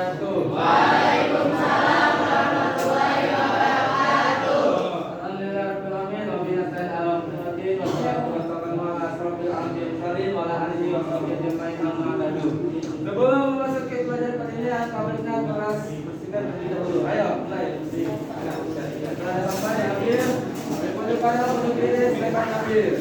wabarakatuh. Waalaikumsalam warahmatullahi wabarakatuh. Alhamdulillahirabbil alamin wa bihi nasta'in ala ummatin wa salatu wassalamu ala asrofil anbiya'i wal mursalin wa ala alihi wa sahbihi ajma'in amma ba'du. Sebelum memasuki pelajaran penilaian, kawannya kelas bersihkan terlebih dahulu. Ayo, mulai. Setelah ada sampah diambil, berikutnya pada untuk diri silakan ambil.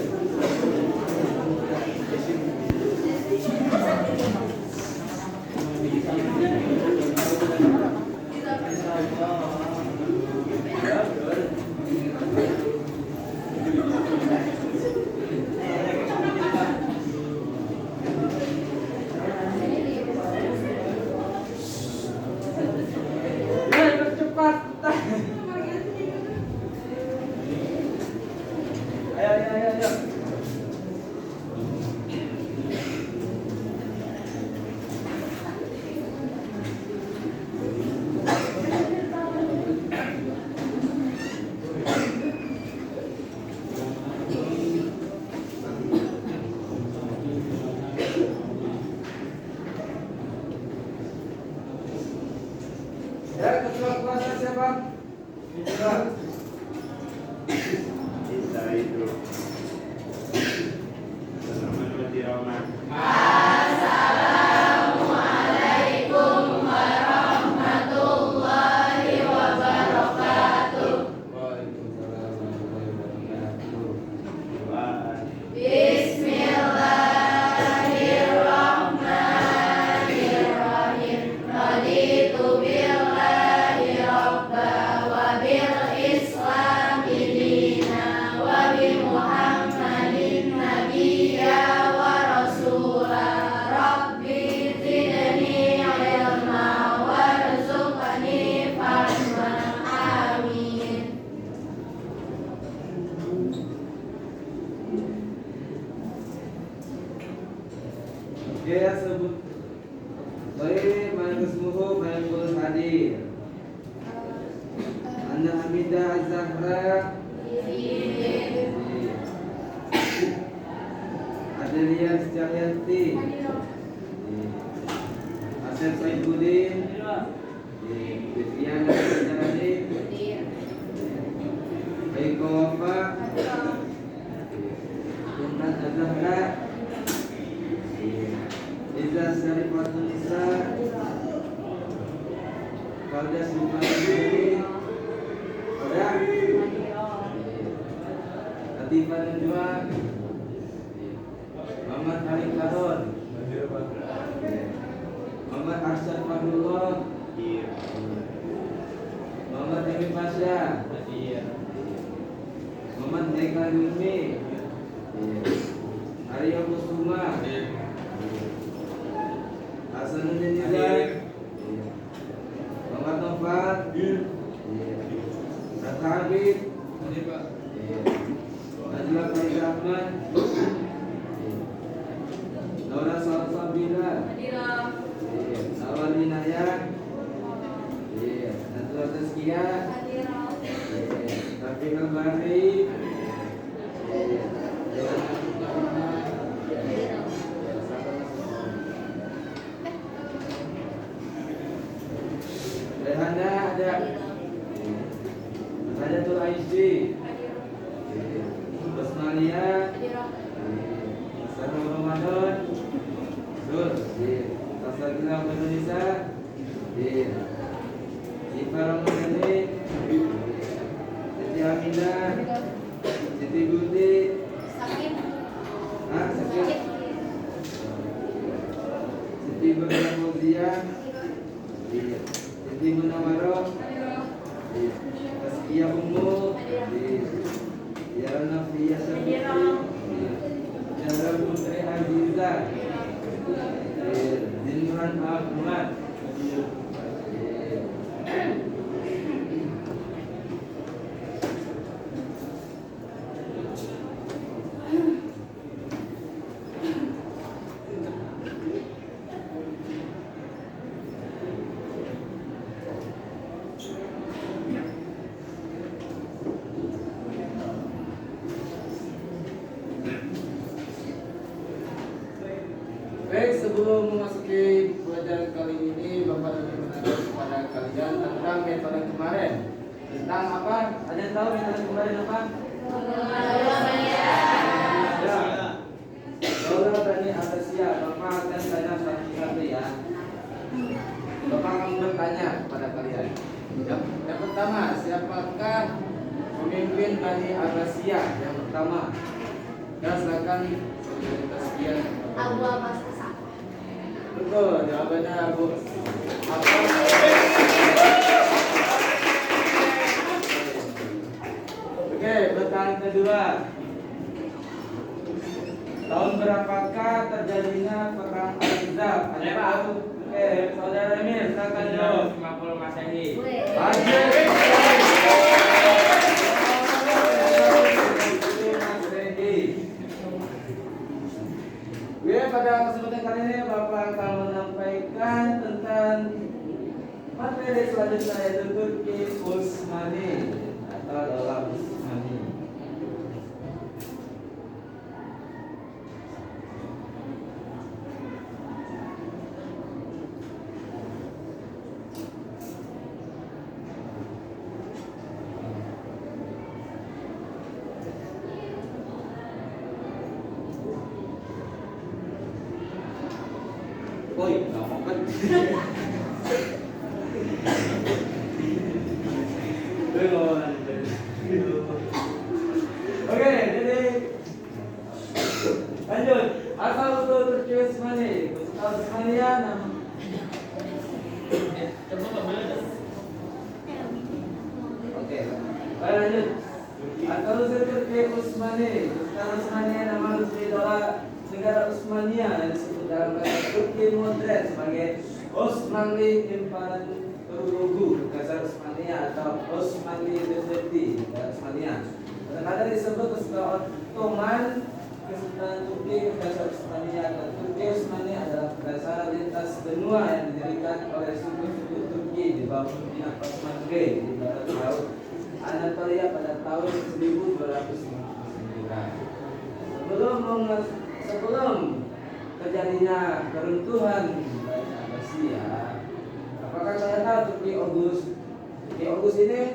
Ya, ketua kelasnya siapa? Kita itu Assalamualaikum warahmatullahi wabarakatuh. Waalaikumsalam warahmatullahi wabarakatuh. Bismillahirrahmanirrahim. Raditu billahi rabba wa bil islami dina wa bi Muhammadin nabiyya wa rasula. Rabbi zidni ilma warzuqni fahma. Amin. Oke, sebut. Baik, mana ismuhu, mana qul hadir. Ana Hamidah Az-Zahra. Adelia Cahyanti. Asep Saifuddin. Fitriana Jalani. Baiko Wafa. Intan Az-Zahra. Iza Syarifatul Nisa. Kalda Sulmani. Koda Latifah Najwa. Muhammad Halim Kadon. Muhammad Arsyad Fahullah. Muhammad Emi Pasha. Muhammad Eka Yumi. Arya Kusuma. Hasanuddin Nizar. Muhammad Noval. Rata Habib. Najwa Faiz Ahmad. Nora Salsabila. Nawal Minaya. Najwa Tazkiyah. Rafiq Al-Bahri. Rehana ada. Hadatul Aisy. Basmalia. Sarul Ramadan. Sur. Tasagila Indonesia. Sifa Ramadhani. Siti Aminah. Siti Budi. Sakit. Siti Budi Fauzia. Siti Munawaroh. Tazkiyah Ummu. Ya Nafiyah Syafiqi. Jalal Putri Azizah. Zinnuran Ahmad. Baik, sebelum memasuki pelajaran kali ini, Bapak ingin menanyakan kepada kalian tentang metode kemarin. Tentang apa? Ada yang tahu metode kemarin apa? Ya. Saudara Bani Abbasiyah, Bapak akan tanya satu-satu ya. Bapak akan bertanya kepada kalian. Yang pertama, siapakah pemimpin Bani Abbasiyah yang pertama? Ya, silakan saudara sekian. Abu Abbas As. Betul, jawabannya Abu Abbas. Oke, pertanyaan kedua. Tahun berapakah terjadinya perang Ahzab? Ada Pak? Oke, saudara Emir, silakan jawab. 50 Masehi. Pada kesempatan kali ini Bapak akan menyampaikan tentang materi selanjutnya yaitu Turki Utsmani atau Daulah Utsmani. Oi, nggak mau kan? Oke, jadi lanjut. Asal usul Turki Utsmani, Utsmania nama. Oke, baik lanjut. Asal usul Turki Utsmani, Utsmania nama resmi Daulah negara Utsmania yang disebut dalam bahasa Turki modern sebagai Osmanli Imparatorlugu Negara Utsmania atau Osmanli Devleti Negara Utsmania. Kadang-kadang disebut sebagai Ottoman Kesultanan Turki Negara Utsmania atau Turki Utsmania adalah berdasar lintas benua yang didirikan oleh suku-suku Turki di bawah pimpinan Osman Bey di barat laut Anatolia pada tahun 1299. Sebelum terjadinya keruntuhan Bani Abbasiyah, apakah kalian tahu Turki Oghuz ini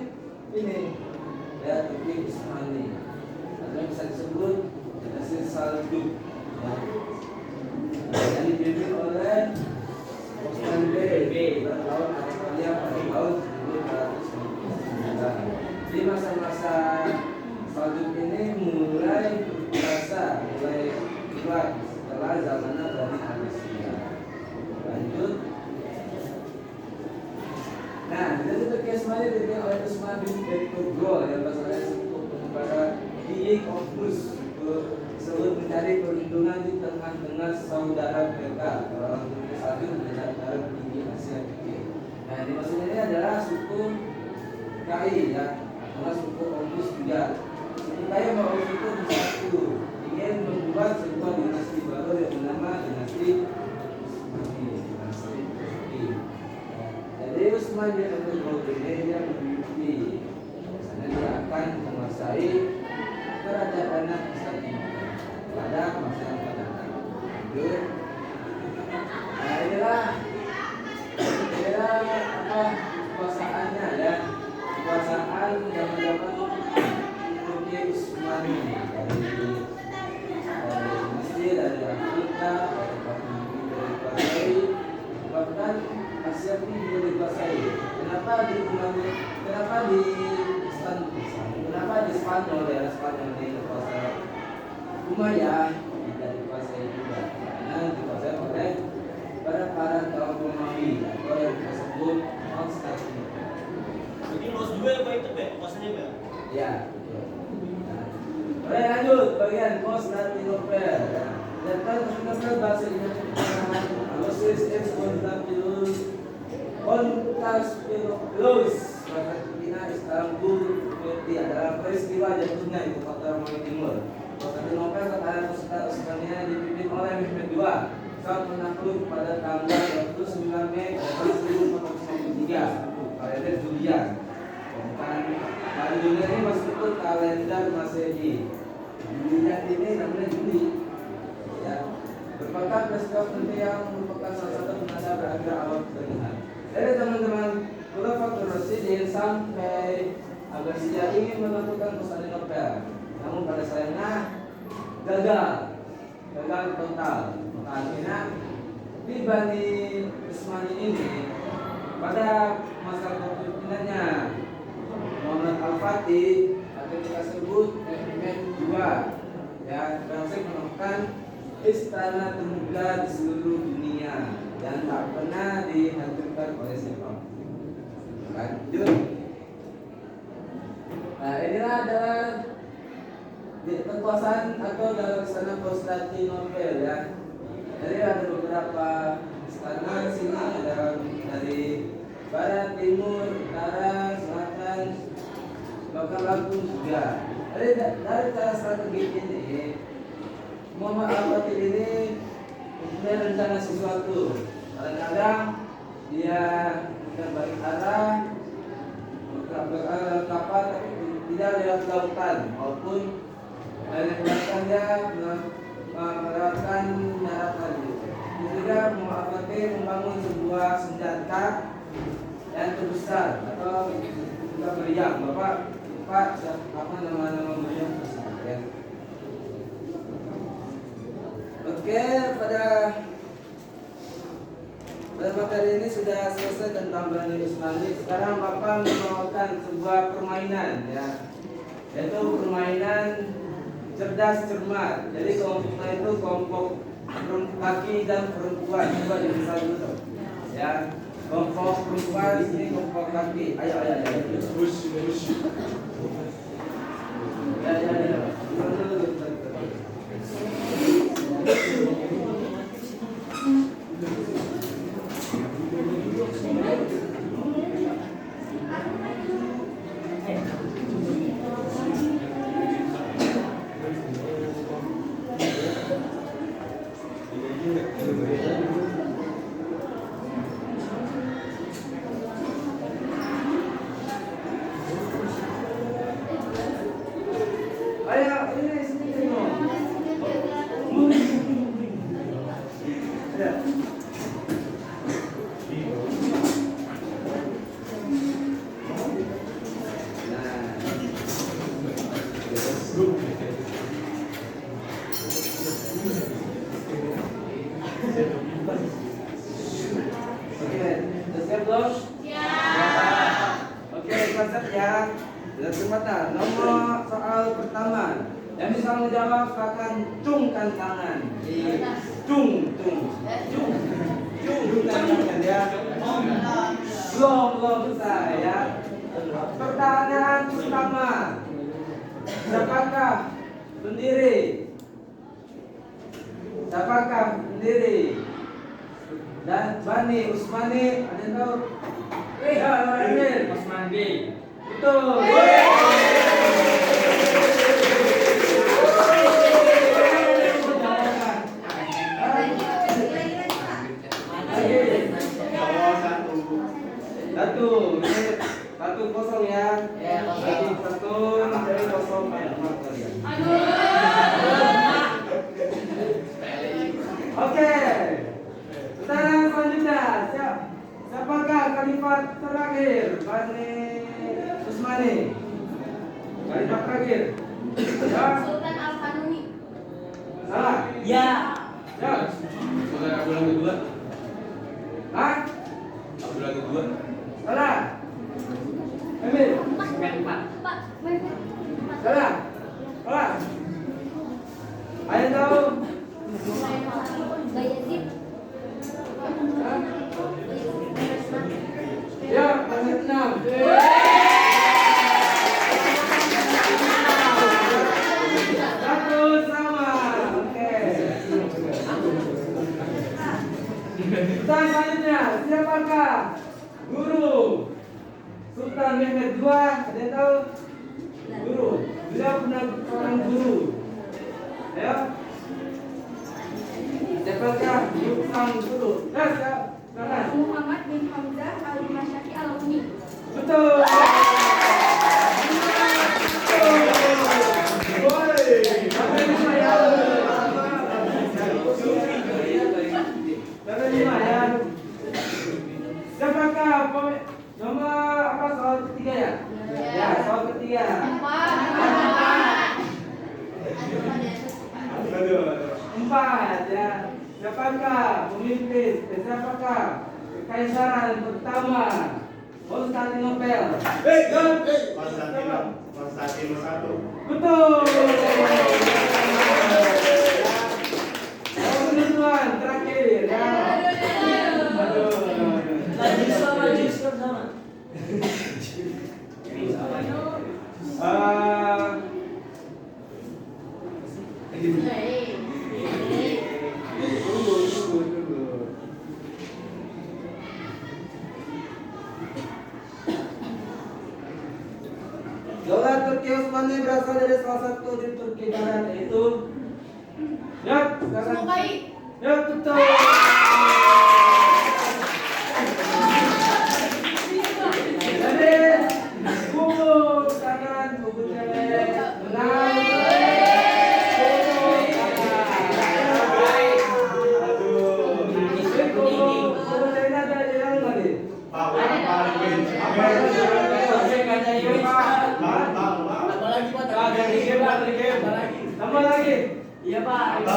ya Turki Utsmani atau bisa disebut dinasti Saljuk ya. Yang dipimpin oleh Osman Bey pada tahun Anatolia pada tahun 1299. Di masa-masa Saljuk ini mulai kuat setelah zaman Bani Abbasiyah. Lanjut. Nah, jadi Turki Utsmani dipimpin oleh Utsman bin Ertugrul yang bahasa disebut kepada King of Rus disebut mencari perlindungan di tengah-tengah saudara mereka orang Turki Saljuk dan negara tinggi Asia Kecil. Nah, di maksud ini adalah suku Kai ya, atau suku Oghuz juga. Suku Kai sama Oghuz itu bersatu ingin membuat sebuah dinasti baru yang bernama dinasti Turki. Jadi Utsman bin Ertugrul ini dia bermimpi bahwasanya dia akan menguasai kerajaan Islam pada masa yang akan datang. Nah inilah apa kekuasaannya ya, kekuasaan zaman-zaman Turki Utsmani dari Afrika, bahkan Asia pun juga dikuasai. Kenapa di Spanyol daerah Spanyol ini dikuasai Umayyah tidak dikuasai juga karena dikuasai oleh para kaum Romawi atau yang disebut Konstantinopel. Jadi luas juga ya Pak itu Pak, kuasanya Pak? Ya, betul. Oke, lanjut bagian Konstantinopel. Dan Konstantinopel bahasa Indonesia Aloysius X Konstantinopoulos bahasa Cina Istanbul Turki adalah peristiwa jatuhnya ibu kota Romawi Timur. Konstantinopel kekayaan Utsmania dipimpin oleh Mehmed II saat menakluk pada tanggal 29 Mei tahun 1453 kalender Julian. Kalender Julian ini masuk kalender Masehi. Julian ini namanya Juli. Ya, berpangkat peristiwa penting yang merupakan salah satu penanda berakhir awal pernikahan. Dari teman-teman Khulafaur Rasyidin sampai Abbasiyah ingin menentukan Konstantinopel, namun pada sayangnya gagal total. Maka akhirnya di Bani Utsmani ini pada masa kepemimpinannya Muhammad Al-Fatih atau kita sebut Mehmed II ya berhasil menemukan istana termuda di seluruh dunia dan tak pernah dihancurkan oleh siapapun. Lanjut. Nah inilah adalah kekuasaan atau dalam istana Konstantinopel ya. Jadi ada beberapa istana di sini ada dari barat, timur, utara, selatan, bahkan lampung juga. Dari cara strategi ini, Muhammad Al-Fatih ini mempunyai rencana sesuatu. Kadang-kadang dia berbalik arah, kapal tapi tidak lewat lautan, maupun dari belakang dia melewatkan daratan. Juga Muhammad Al-Fatih membangun sebuah senjata yang terbesar atau kita meriam. Bapak apa nama meriam tersebut ya. Oke, pada materi ini sudah selesai tentang Bani Utsmani. Sekarang Bapak membawakan sebuah permainan ya, yaitu permainan cerdas cermat. Jadi kelompoknya itu kelompok laki dan perempuan. Coba bisa dulu ya. Kelompok perempuan di sini kelompok laki. Ayo. Ya. Nomor soal pertama yang bisa menjawab akan cungkan tangan. Cung tangan ya. Belum selesai ya. Pertanyaan pertama, siapakah pendiri dan Bani Utsmani? Ada yang tahu? Utsmani. Betul. Satu kosong ya. Satu dari kosong nomor kalian. Oke. Pertanyaan selanjutnya, siapakah khalifat terakhir Bani Utsmani? Khalifat terakhir. Ya. Sultan Al-Kanuni. Salah. Ya. Ya. Abdullah kedua. Hah? Abdullah kedua. Salah. Emil. Salah. Ayo tahu. Bayezid. Ya, pasal 6. Satu sama. Oke. Pertanyaan selanjutnya, siapakah guru Sultan Mehmed II? Ada yang tahu? Guru. Beliau pernah seorang guru. Ya. Siapakah sang guru? Silakan. Muhammad bin Hamzah Al-Masyaki Al-Umi. Betul. Boleh. 4 ya. Siapakah siapakah kekaisaran pertama Konstantinopel? Konstantino satu. Betul. Teman terakhir ya. Aduh. Lagi sama. Tunggu. Daulah Turki Utsmani berasal dari salah satu di Turki Barat yaitu sekarang. Semogai. Betul. Jadi, kubur kanan, kubur kiri, menang. Tambah lagi. Iya Pak. Udah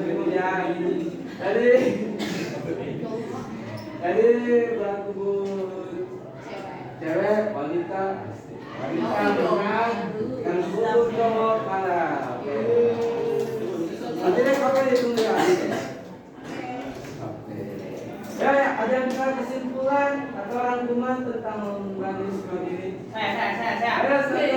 cukup ya. Jadi buat kubur cewek, wanita menang, dan kubur cowok kalah. Nanti deh kakak ditunggu ya. Ya, ada yang bisa kesimpulan atau rangkuman tentang lomba diskon ini? Saya. Ayo, saya.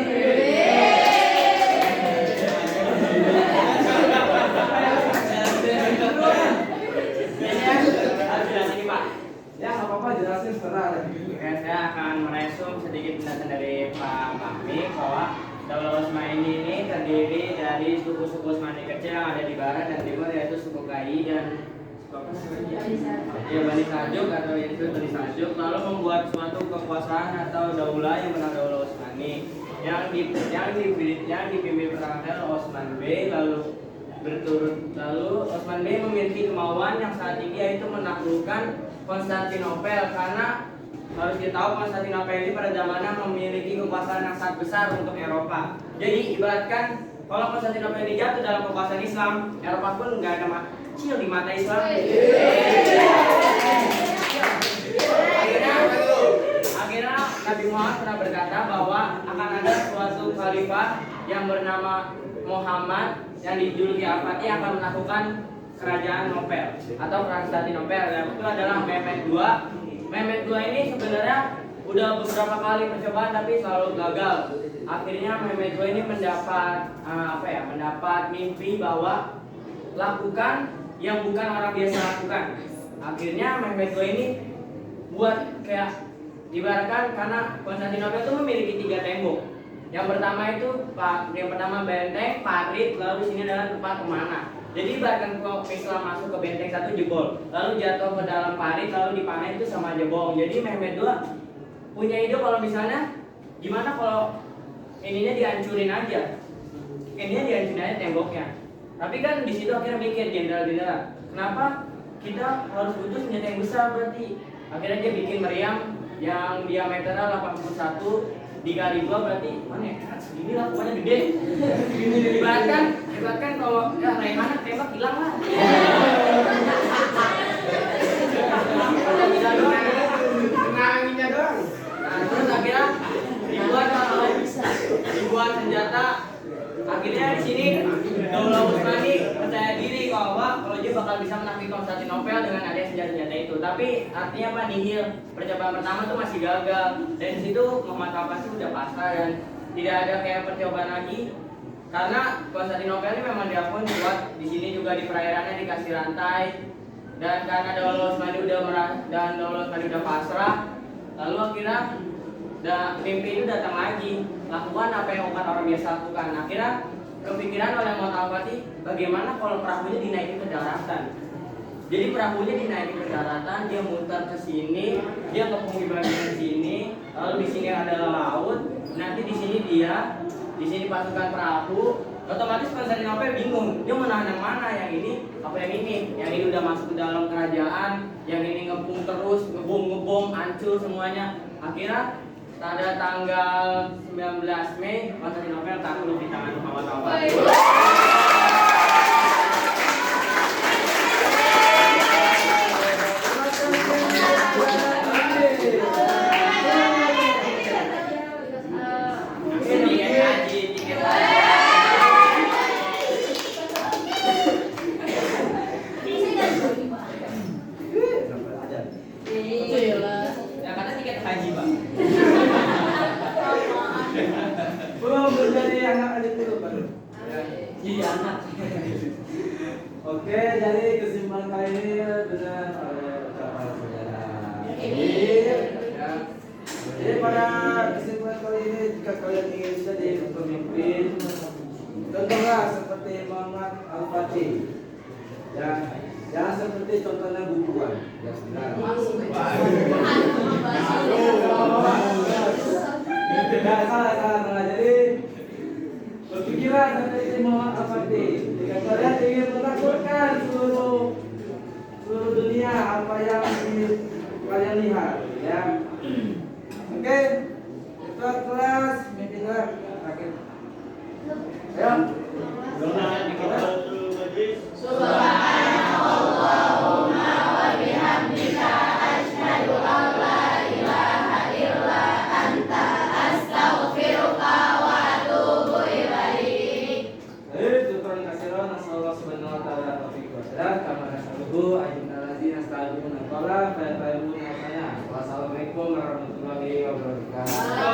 Ya, nggak apa-apa, jelasin setelah ada. Saya akan meresum sedikit penjelasan dari Pak Mahmi bahwa Daulah Utsmani ini terdiri dari suku-suku Utsmani kecil yang ada di barat dan timur, yaitu suku Kai dan Bani Saljuk atau yang disebut Bani Saljuk, lalu membuat suatu kekuasaan atau daulah yang bernama Daulah Utsmani yang dipimpin pertama kali oleh Osman Bey, lalu Osman Bey memiliki kemauan yang saat ini yaitu menaklukkan Konstantinopel, karena harus kita tahu Konstantinopel ini pada zamannya memiliki kekuasaan yang sangat besar untuk Eropa. Jadi ibaratkan kalau Konstantinopel ini jatuh dalam kekuasaan Islam, Eropa pun nggak ada kecil di mata Islam. Akhirnya Nabi Muhammad pernah berkata bahwa akan ada suatu khalifah yang bernama Muhammad yang dijuluki Al-Fatih yang akan melakukan kerajaan Nopel atau Konstantinopel. Yang itu adalah Mehmed II. Mehmed II ini sebenarnya udah beberapa kali percobaan tapi selalu gagal. Akhirnya Mehmed II ini mendapat mimpi bahwa lakukan yang bukan orang biasa lakukan. Akhirnya Mehmed II ini buat kayak ibaratkan, karena Konstantinopel itu memiliki 3 tembok. Yang pertama benteng, parit, lalu di sini adalah tempat pemanah. Jadi ibaratkan kalau Islam masuk ke benteng 1 jebol, lalu jatuh ke dalam parit, lalu dipanen itu sama aja bohong. Jadi Mehmed II punya ide kalau misalnya gimana kalau ininya dihancurin aja, temboknya. Tapi kan di situ akhirnya mikir jenderal-jenderal, kenapa kita harus butuh senjata yang besar berarti? Akhirnya dia bikin meriam yang diameternya 81 dikali 2 berarti mana ya? Segini lah, pokoknya gede. Ibaratkan kalau ya Rayhana tembak hilang lah. Kenanginnya doang. Nah, terus akhirnya dibuat senjata. Akhirnya di sini Daulah Utsmani percaya diri bahwa kalau dia bakal bisa menaklukkan Konstantinopel dengan ada senjata-senjata itu. Tapi artinya apa, nihil. Percobaan pertama tuh masih gagal. Dan di situ Muhammad Al-Fatih udah pasrah dan tidak ada kayak percobaan lagi. Karena Konstantinopel ini memang diakui kuat. Di sini juga di perairannya dikasih rantai. Dan karena Daulah Utsmani udah pasrah, lalu akhirnya mimpi itu datang lagi, lakukan apa yang bukan orang biasa lakukan. Akhirnya kepikiran oleh Muhammad Al-Fatih, bagaimana kalau perahunya dinaikin ke daratan. Jadi perahunya dinaikin ke daratan, dia muter ke sini, dia ngepung di bagian sini, lalu di sini adalah laut. Nanti di sini pasukan perahu. Otomatis Konstantinopel bingung, dia mau nahan yang mana, yang ini apa yang ini udah masuk ke dalam kerajaan, yang ini ngepung terus, ngebom, hancur semuanya. Akhirnya pada tanggal 19 Mei Konstantin Novel takluk di tangan Muhammad Al-Fatih. Ya kata tiket haji, Pak. Belum menjadi anak adik dulu baru. Iya, anak. Oke, jadi kesimpulan kali ini dengan ucapan saudara. Ya. Jadi pada kesimpulan kali ini jika kalian ingin jadi pemimpin, tentulah seperti Muhammad Al-Fatih. Ya, jangan seperti contohnya bukuan. Ya, benar. Tidak salah. Jadi berpikirlah seperti Muhammad Al-Fatih. Jika kalian ingin menakutkan seluruh dunia apa yang kalian lihat, ya. Oke, kita kelas mimpilah akhir. Ayo. Wassalamualaikum warahmatullahi wabarakatuh.